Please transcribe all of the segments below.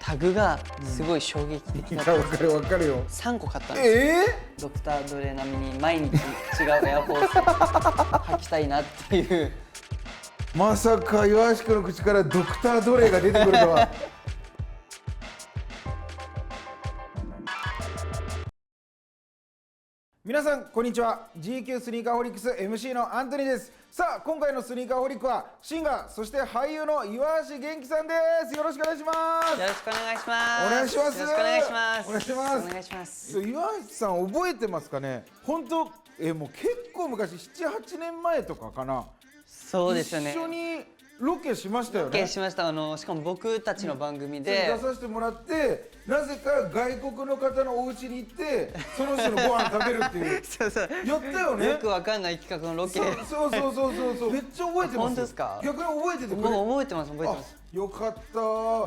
タグがすごい衝撃的だった。わかるわかるよ。3個買ったんですよ。ドクター・ドレ並みに毎日違うエアフォース履きたいなっていう。まさか岩橋君の口からドクター・ドレが出てくるとは。皆さんこんにちは。 GQ スニーカーホリックス MC のアントニーです。さあ今回のスニーカーホリックはシンガーそして俳優の岩橋元気さんです。よろしくお願いします。よろしくお願いします。お願いします。よろしくお願いします。お願いします。お願いします。岩橋さん覚えてますかね。本当もう結構昔、7、8年前とかかな。そうですよね。一緒にロケしましたよね。ロケしました。しかも僕たちの番組で、出させてもらって、なぜか外国の方のお家に行ってその人のご飯食べるっていうそうそうやったよね。よくわかんない企画のロケ。そうめっちゃ覚えてます。本当ですか。逆に覚えててくれ。もう覚えてます覚えてます。よかっ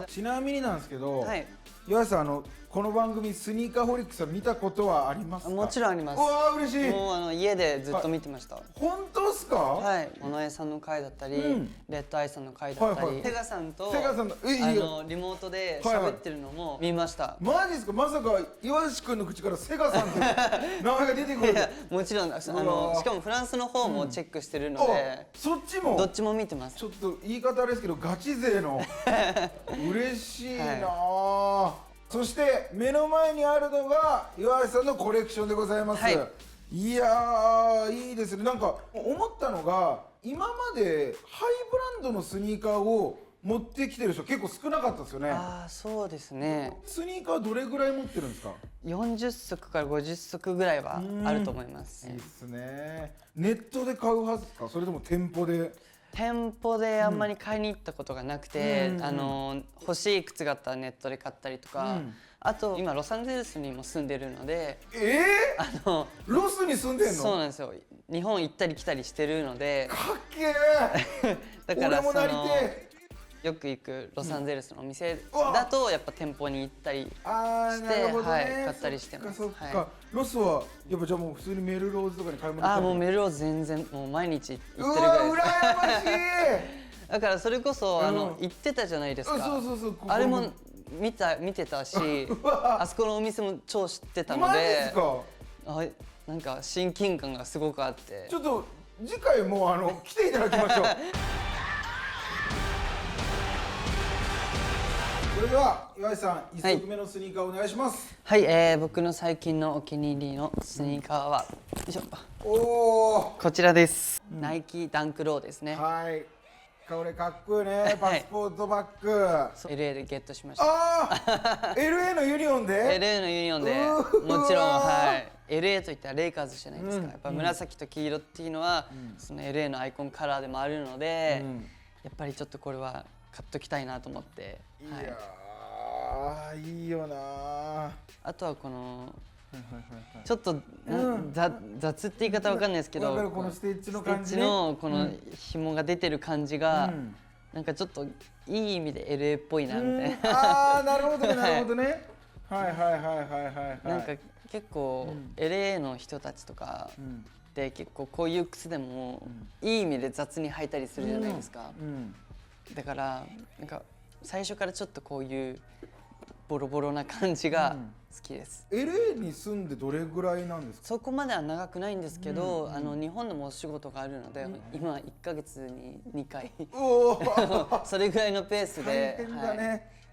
た。ちなみになんですけど、はい、岩橋さんこの番組スニーカーホリックスは見たことはありますか。もちろんあります。うわー嬉しい。もう家でずっと見てました。本当ですか。はい。尾上さんの回だったり、レッドアイさんの回だったり、セガさんとリモートで喋ってるのも見ました。マジですか。まさか岩橋君の口からセガさんって名前が出てくる。いやもちろんしかもフランスの方もチェックしてるので、そっちもどっちも見てます。ちょっと言い方あれですけどガチ勢の嬉しいな。そして目の前にあるのが岩橋さんのコレクションでございます。いやーいいですね。なんか思ったのが今までハイブランドのスニーカーを持ってきてる人結構少なかったですよね。ああそうですね。スニーカーどれぐらい持ってるんですか。40足から50足ぐらいはあると思います。いいですね。ネットで買うはずですか、それとも店舗で。店舗であんまり買いに行ったことがなくて、欲しい靴があったらネットで買ったりとか、あと今ロサンゼルスにも住んでるので、ロスに住んでんの。そうなんですよ。日本行ったり来たりしてるので、かっけーだから俺もなりてよく行くロサンゼルスのお店だとやっぱ店舗に行ったりして、買ったりしてます。ロスはやっぱじゃあもう普通にメルローズとかに買い物行ったり。もうメルローズ全然もう毎日行ってるぐらいです。うわ羨ましいだからそれこそ行ってたじゃないですか。そうあれも見てたし、あそこのお店も超知ってたので、なんか親近感がすごくあって、ちょっと次回も来ていただきましょう。それでは岩井さん1足目のスニーカーお願いします。はい、僕の最近のお気に入りのスニーカーは、よいしょ、こちらです。ナイキダンクローですね。はい、これかっこいいね。パスポートバッグ、LA でゲットしました。LA のユニオンで。 LA のユニオンでもちろん、はい、LA といったらレイカーズじゃないですか。やっぱ紫と黄色っていうのはその LA のアイコンカラーでもあるので、やっぱりちょっとこれは買っときたいなと思って。いやーいいよな。あとはこのちょっと雑って言い方わかんないですけど、このステッチの感じ、ステッチのこの紐が出てる感じがなんかちょっといい意味で LA っぽいなみたいな。なるほどねなるほどね。なんか結構 LA の人たちとかで結構こういう靴でもいい意味で雑に履いたりするじゃないですか。だからなんか最初からちょっとこういうボロボロな感じが好きです。LA に住んでどれぐらいなんですか。そこまでは長くないんですけど、日本でもお仕事があるので、今1ヶ月に2回それぐらいのペースで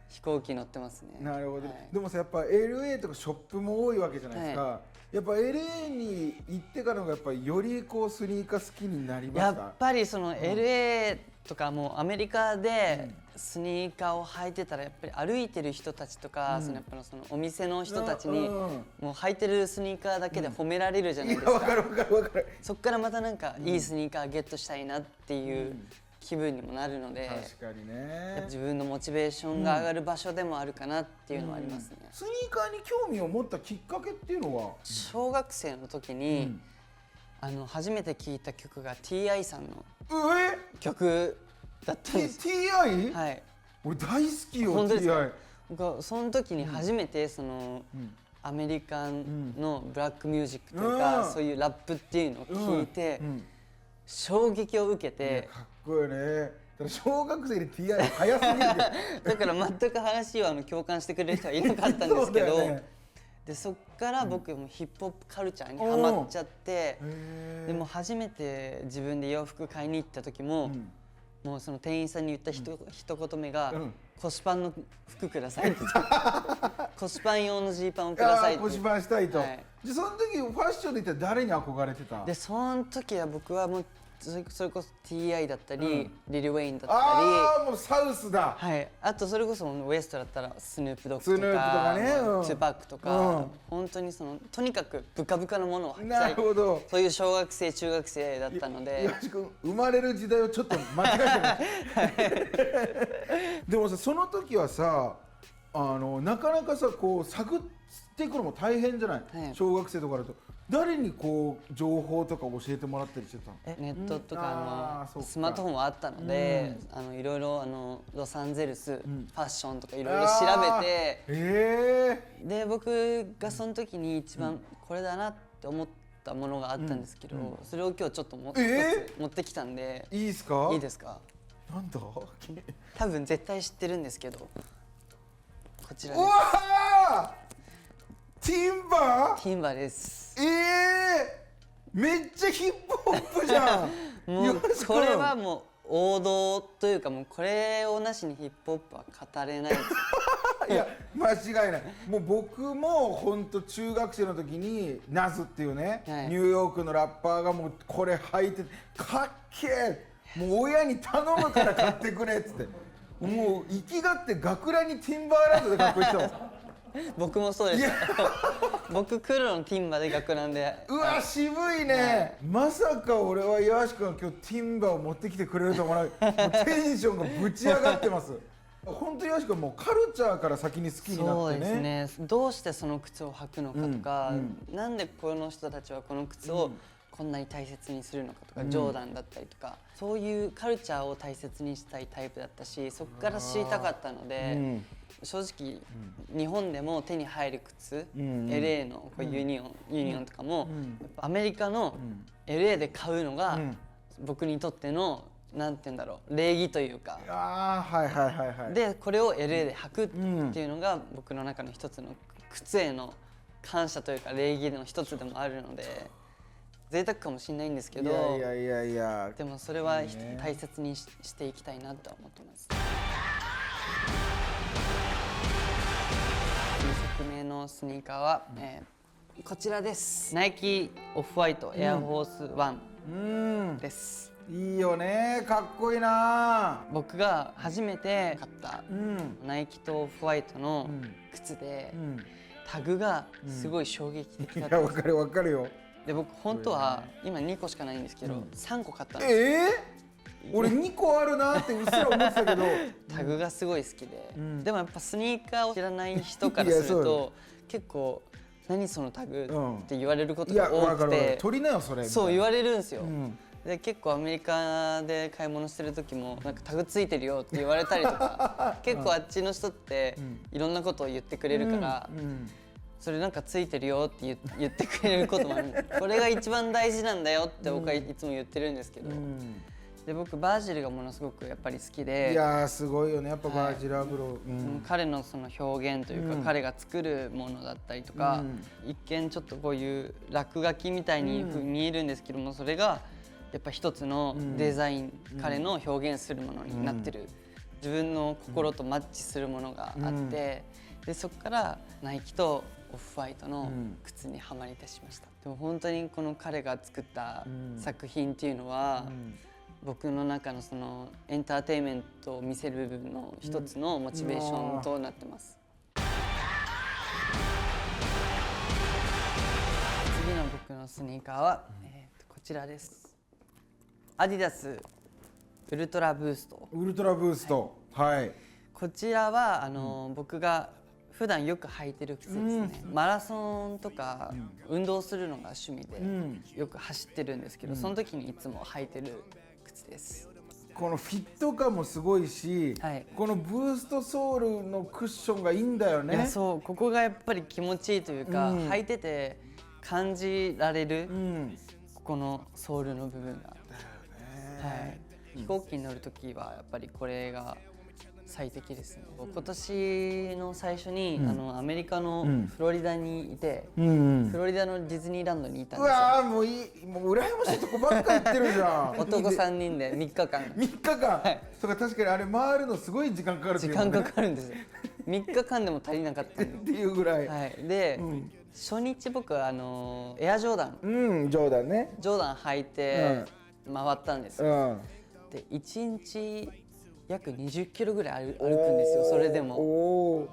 飛行機乗ってますね。なるほど。でもさやっぱ LA とかショップも多いわけじゃないですか。やっぱ LA に行ってからのがやっぱりよりこうスニーカー好きになりました。やっぱりその LA とかもうアメリカでスニーカーを履いてたらやっぱり歩いてる人たちとか、そのやっぱそのお店の人たちにもう履いてるスニーカーだけで褒められるじゃないですか。わかるわかるわかる。そっからまたなんかいいスニーカーゲットしたいなっていう気分にもなるので、確かにね。自分のモチベーションが上がる場所でもあるかなっていうのはありますね。スニーカーに興味を持ったきっかけっていうのは、小学生の時に初めて聴いた曲が TI さんの曲だったんです。TI？ はい。俺大好きよ。本当ですか。 TI。僕その時に初めてそのアメリカンのブラックミュージックというか、そういうラップっていうのを聞いて衝撃を受けて。かっこいいね。小学生で TI は早すぎるだから全く話を共感してくれる人はいなかったんですけどでそっから僕もヒップホップカルチャーにハマっちゃって、でも初めて自分で洋服買いに行った時も、もうその店員さんに言った一言目が、腰パンの服くださいって腰パン用のジーパンをくださいって。腰パンしたいと、じゃあその時ファッションで言ったら誰に憧れてた？でその時は僕はもうそれこそ TI だったり、リル・ウェインだったり、ああもうサウスだ。はい、あとそれこそウエストだったらスヌープドッグとかツーパックとか、本当にとにかくブカブカのものを履きたい。なるほど。そういう小学生中学生だったので。岩橋君生まれる時代をちょっと間違えてないでもさその時はさなかなかさこう探っていくのも大変じゃない、小学生とかだと。誰にこう情報とか教えてもらったりしてたの？ネットとかスマートフォンもあったので、いろいろロサンゼルスファッションとかいろいろ調べて、で僕がその時に一番これだなって思ったものがあったんですけど、それを今日ちょっと持ってきたんで。いいですか？いいですか？なんだ？多分絶対知ってるんですけど、こちらです。うわー！ティンバー？ティンバーです。めっちゃヒップホップじゃんもうこれはもう王道というか、もうこれをなしにヒップホップは語れないですいや間違いない。もう僕も本当中学生の時にナズっていうね、ニューヨークのラッパーがもうこれ履いてかっけえ、もう親に頼むから買ってくれっつってもう生きがって学ランにティンバーランドでかっこいい人僕もそうです僕黒のティンバーで学ランで。うわ渋いね、まさか俺は岩橋君が今日ティンバーを持ってきてくれると思わない。もうテンションがぶち上がってます本当岩橋君もうカルチャーから先に好きになってね。そうですね。どうしてその靴を履くのかとか、なんでこの人たちはこの靴をこんなに大切にするのかとか、ジョーダンだったりとか、そういうカルチャーを大切にしたいタイプだったし、そこから知りたかったので、正直日本でも手に入る靴、LA のユニオンとかも、やっぱアメリカの LA で買うのが僕にとってのなんて言うんだろう、礼儀というか、でこれを LA で履くっていうのが僕の中の一つの靴への感謝というか礼儀の一つでもあるので、贅沢かもしれないんですけど、でもそれは大切にしていきたいなとは思ってます。2足目のスニーカーは、こちらです。ナイキオフホワイトエアフォースワンです。いいよね、かっこいいな。僕が初めて買ったナイキとオフホワイトの靴で、タグがすごい衝撃的だったんです。いやわかるよ。で僕本当は今2個しかないんですけど、3個買ったんですよ。俺2個あるなってうっすら思ってたけどタグがすごい好きで、でもやっぱスニーカーを知らない人からすると結構何そのタグって言われることが多くて、取りなよそれ、そう言われるんですよ。で結構アメリカで買い物してる時もなんかタグついてるよって言われたりとか結構あっちの人っていろんなことを言ってくれるから、それなんかついてるよって言ってくれることもある。これが一番大事なんだよって僕はいつも言ってるんですけど、で僕バージルがものすごくやっぱり好きで、いやすごいよねやっぱバージルアブロ、彼のその表現というか、彼が作るものだったりとか、一見ちょっとこういう落書きみたいに見えるんですけども、それがやっぱ一つのデザイン、彼の表現するものになってる、自分の心とマッチするものがあって、でそこからナイキとオフホワイトの靴にはまり出しました。でも本当にこの彼が作った作品っていうのは、僕の中のそのエンターテインメントを見せる部分の一つのモチベーションとなってます。次の僕のスニーカーは、こちらです。アディダスウルトラブースト。ウルトラブースト、はい。こちらは僕が普段よく履いてる靴ですね。マラソンとか運動するのが趣味でよく走ってるんですけど、その時にいつも履いてる靴です。このフィット感もすごいし、このブーストソールのクッションがいいんだよね。いやそう、ここがやっぱり気持ちいいというか、履いてて感じられる、ここのソールの部分が。行機に乗るときはやっぱりこれが最適ですね。今年の最初に、アメリカのフロリダにいて、フロリダのディズニーランドにいたんですよ。うわー、もういい、もう羨ましいとこばっか行ってるじゃん。男3人で3日間。3日間、はい、そうか、確かにあれ回るのすごい時間かかるっていう、ね、時間かかるんですよ。3日間でも足りなかったんでっていうぐらい、はい、で、初日僕はエアジョーダン、ジョーダンね、ジョーダン履いて回ったんですよ、で1日約20キロぐらい歩くんですよ。それでも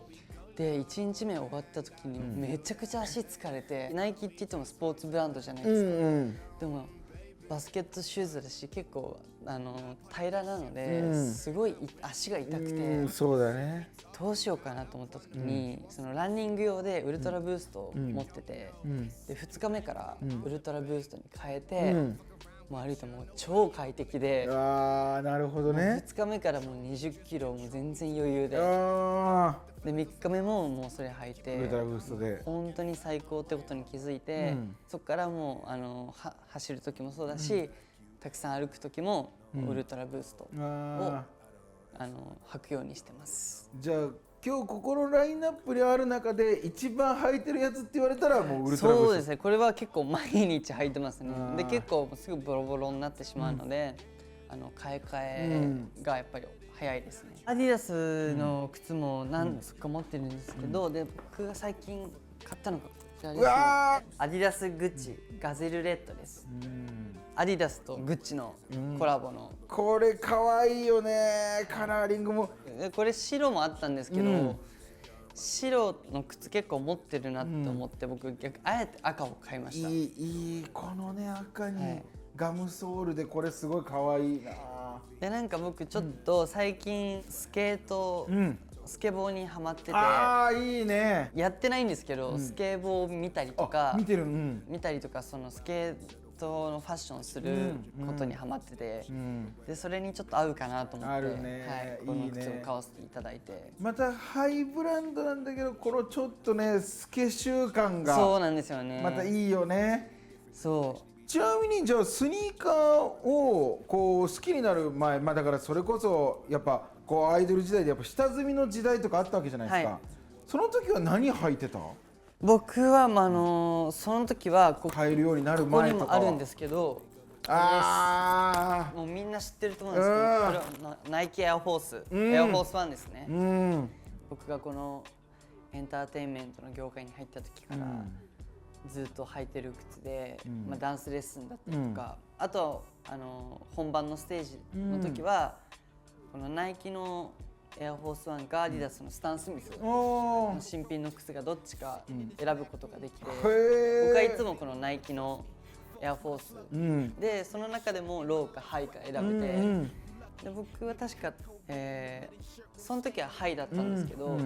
で1日目終わった時にめちゃくちゃ足疲れて、ナイキって言ってもスポーツブランドじゃないですか、でもバスケットシューズだし結構平らなのですごい足が痛くて、そうだね、どうしようかなと思った時に、そのランニング用でウルトラブーストを持ってて、で2日目からウルトラブーストに変えて、もう歩いてもう超快適で、ああなるほどね、2日目からもう20キロも全然余裕で、で3日目ももうそれ履いてウルトラブーストで本当に最高ってことに気づいて、そこからもう走る時もそうだし、たくさん歩く時もウルトラブーストを履くようにしてます。じゃあ今日ここのラインナップにある中で一番履いてるやつって言われたらもうウルトラブースト。そうですね、これは結構毎日履いてますね。で結構すぐボロボロになってしまうので、買い替えがやっぱり早いですね。アディダスの靴も何足か持ってるんですけど、で僕が最近買ったのがこちらですね。アディダスグッチガゼルレッドです。アディダスとグッチのコラボの、これかわいいよね、カラーリングも。これ白もあったんですけど、白の靴結構持ってるなって思って、僕あえて赤を買いました。いいこのね赤にガムソールでこれすごいかわいいな。でなんか僕ちょっと最近スケート、スケボーにハマってて、いいね、やってないんですけど、スケボーを見たりとか見たりとか、そのスケートのファッションすることにハマってて、でそれにちょっと合うかなと思って、この靴を買わせていただいて、またハイブランドなんだけど、このちょっとねスケ習慣がそうなんですよね、またいいよね。そうちなみにじゃあスニーカーをこう好きになる前、だからそれこそやっぱこうアイドル時代でやっぱ下積みの時代とかあったわけじゃないですか、その時は何履いてた？僕はその時は買えるようになる前とかはここにもあるんですけど、もうみんな知ってると思うんですけど、これはナイキエアフォース、エアフォース1ですね。僕がこのエンターテインメントの業界に入った時からずっと履いてる靴で、ダンスレッスンだったりとか、あと本番のステージの時は、このナイキのエアフォース1かアディダスのスタン・スミスの新品の靴がどっちか選ぶことができて、僕はいつもこのナイキのエアフォースで、その中でもローかハイか選べて、で僕は確か、その時はハイだったんですけど、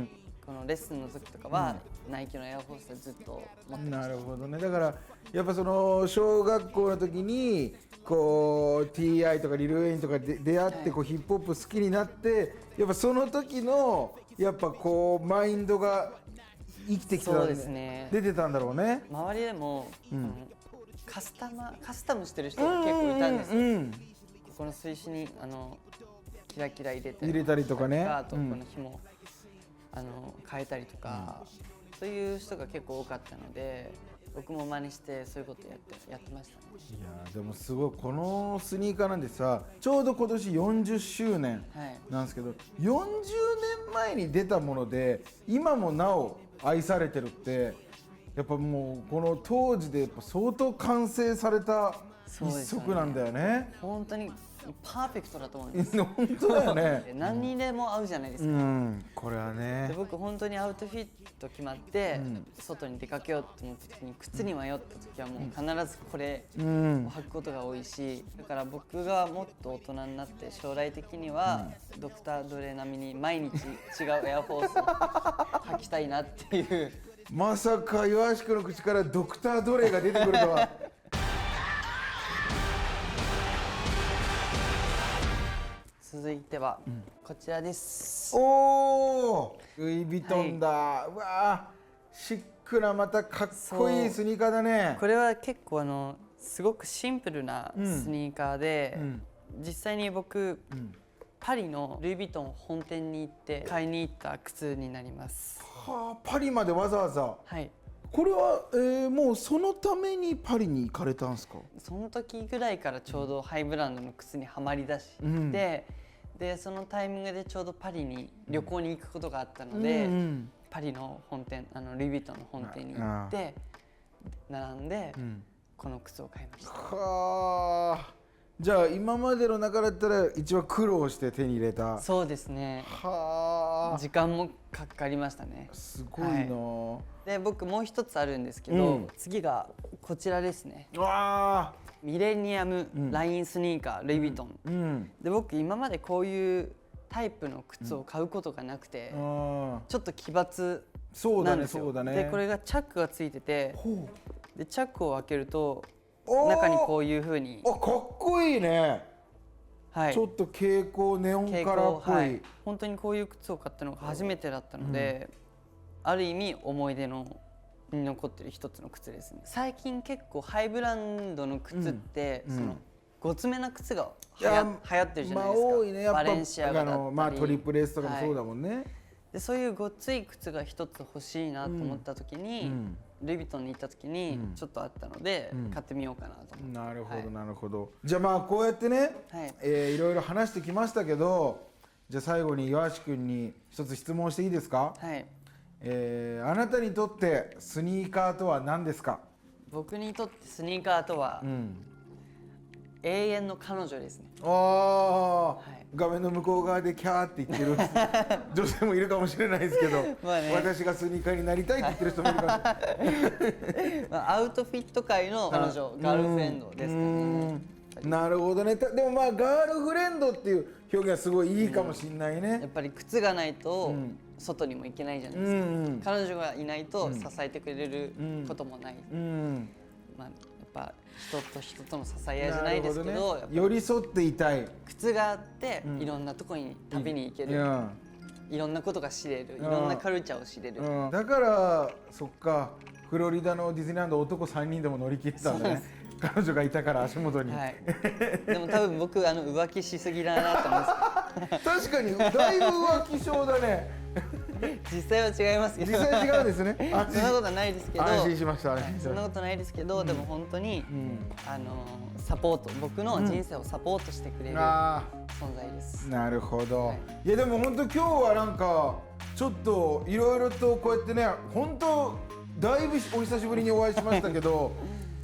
このレッスンの時とかは、ナイキのエアフォースでずっと持ってました。なるほどね。だからやっぱその小学校の時にこう TI とかリル・ウェインとかで出会ってこうヒップホップ好きになって、やっぱその時のやっぱこうマインドが生きてきた、そうですね、出てたんだろうね。周りでも、カスタムしてる人が結構いたんですよ。ここの水紙にキラキラ入れたりとかね、あとこの紐変えたりとか、そういう人が結構多かったので、僕も真似してそういうことやってましたね。いやでもすごい、このスニーカーなんでさ、ちょうど今年40周年なんですけど、40年前に出たもので今もなお愛されてるって、やっぱもうこの当時でやっぱ相当完成された一足なんだよね。本当にパーフェクトだと思うんです。本当だよね。何にでも合うじゃないですか。これはね。で僕本当にアウトフィット決まって、外に出かけようと思った時に靴に迷った時はもう必ずこれを履くことが多いし、だから僕がもっと大人になって将来的には、ドクター・ドレ並みに毎日違うエアフォースを履きたいなっていう。まさか岩橋君の口からドクター・ドレが出てくるとは。続いてはこちらです。ルイ・ヴィトンだ。うわー、シックなまたかっこいいスニーカーだね。これは結構すごくシンプルなスニーカーで、実際に僕、パリのルイ・ヴィトン本店に行って買いに行った靴になります。はあ、パリまでわざわざ。はい。これは、もうそのためにパリに行かれたんですか？その時ぐらいからちょうどハイブランドの靴にはまりだして、でそのタイミングでちょうどパリに旅行に行くことがあったので、パリの本店ルイ・ヴィトンの本店に行って並んで、この靴を買いました。はあ。じゃあ今までの中だったら一番苦労して手に入れた。そうですね。はあ。時間もかかりましたね。すごいな。で僕もう一つあるんですけど、次がこちらですね。わあ。ミレニアムラインスニーカー、ルイ・ヴィトン。で僕今までこういうタイプの靴を買うことがなくて、ちょっと奇抜なんですよ。でこれがチャックがついてて、でチャックを開けると中にこういう風に。あ、かっこいいね。はい、ちょっと蛍光ネオンカラーっぽい、はい、本当にこういう靴を買ったのが初めてだったので、ある意味思い出に残ってる一つの靴ですね。最近結構ハイブランドの靴って、そのごつめな靴が流行ってるじゃないですか。多いね、やっぱバレンシアガだったり、トリプル S とかもそうだもんね。でそういうごつい靴が一つ欲しいなと思った時に、ルイ・ヴィトンに行った時にちょっとあったので、買ってみようかなと思って。なるほどなるほど。じゃあまあこうやってね、いろいろ話してきましたけど、じゃあ最後に岩橋君に一つ質問していいですか？はい。あなたにとってスニーカーとは何ですか？僕にとってスニーカーとは、永遠の彼女ですね。画面の向こう側でキャーって言ってる女性もいるかもしれないですけど、私がスニーカーになりたいって言ってる人もいるかもしれない。アウトフィット界の彼女、ガールフレンドですかね。なるほどね。でもまあガールフレンドっていう表現はすごいいいかもしれないね。やっぱり靴がないと外にも行けないじゃないですか。彼女がいないと支えてくれることもない。まあやっぱ人と人との支え合いじゃないですけど、寄り添っていたい。靴があっていろんなとこに旅に行ける、いろんなことが知れる、いろんなカルチャーを知れる。だからそっか、フロリダのディズニーランド男3人でも乗り切れたんだね。彼女がいたから足元に。でも多分僕浮気しすぎだなと思うんです。確かにだいぶ浮気症だね。実際は違いますけど。実際違うんですね。そんなことはないですけど。安心しました。そんなことないですけど、でも本当にサポート、僕の人生をサポートしてくれる存在です。なるほど。いやでも本当今日はなんかちょっといろいろとこうやってね、本当だいぶお久しぶりにお会いしましたけど、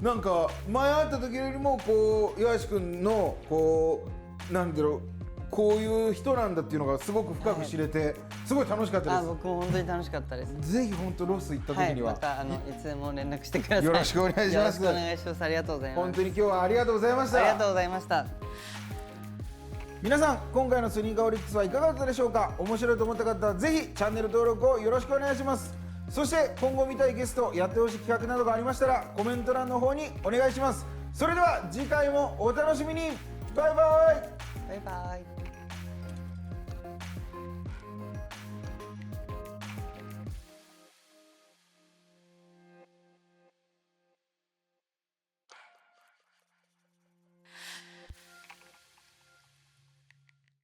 なんか前会った時よりもこう岩橋君のこうなんだろう、こういう人なんだっていうのがすごく深く知れて、すごい楽しかったです。僕も本当に楽しかったです。ぜひ本当ロス行った時には、またいつでも連絡してください。よろしくお願いします。よろしくお願いします。ありがとうございます。本当に今日はありがとうございました。ありがとうございました。皆さん今回のスニーカーオリックスはいかがだったでしょうか？面白いと思った方はぜひチャンネル登録をよろしくお願いします。そして今後見たいゲスト、やってほしい企画などがありましたらコメント欄の方にお願いします。それでは次回もお楽しみに。バイバイ。バイバイ。